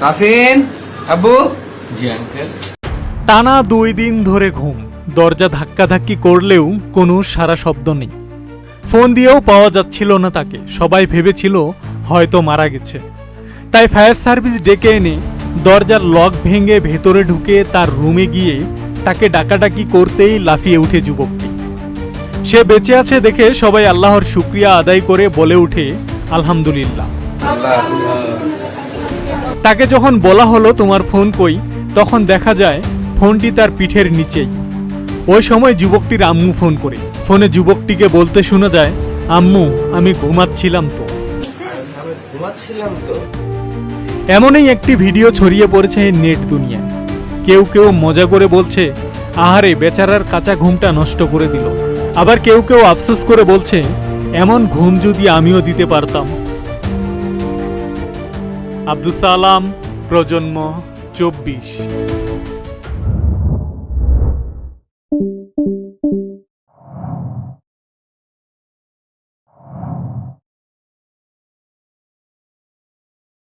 তাসিন, আব্বু। জি আঙ্কেল। টানা 2 দিন ধরে ঘুম, দরজা ধাক্কাধাক্কি করলেও কোনো সারা শব্দ নেই। ফোন দিয়েও পাওয়া যাচ্ছিল না তাকে, সবাই ভেবেছিল হয়তো মারা গেছে। তাই ফায়ার সার্ভিস ডেকে এনে দরজার লক ভেঙে ভেতরে ঢুকে তার রুমে গিয়ে তাকে ডাকাডাকি করতেই লাফিয়ে উঠে যুবকটি। সে বেঁচে আছে দেখে সবাই আল্লাহর শুকরিয়া আদায় করে বলে উঠে আলহামদুলিল্লাহ। তাকে যখন বলা হলো তোমার ফোন কই, তখন দেখা যায় ফোনটি তার পিঠের নিচেই। ওই সময় যুবকটির আম্মু ফোন করে, ফোনে যুবকটিকে বলতে শোনা যায়, আম্মু আমি ঘুমাচ্ছিলাম তো। এমনই একটি ভিডিও ছড়িয়ে পড়েছে নেট দুনিয়ায়। কেউ কেউ মজা করে বলছে, আহারে বেচারার কাঁচা ঘুমটা নষ্ট করে দিল। আবার কেউ কেউ আফসোস করে বলছে, এমন ঘুম যদি আমিও দিতে পারতাম। আব্দুস সালাম, প্রজন্ম 24।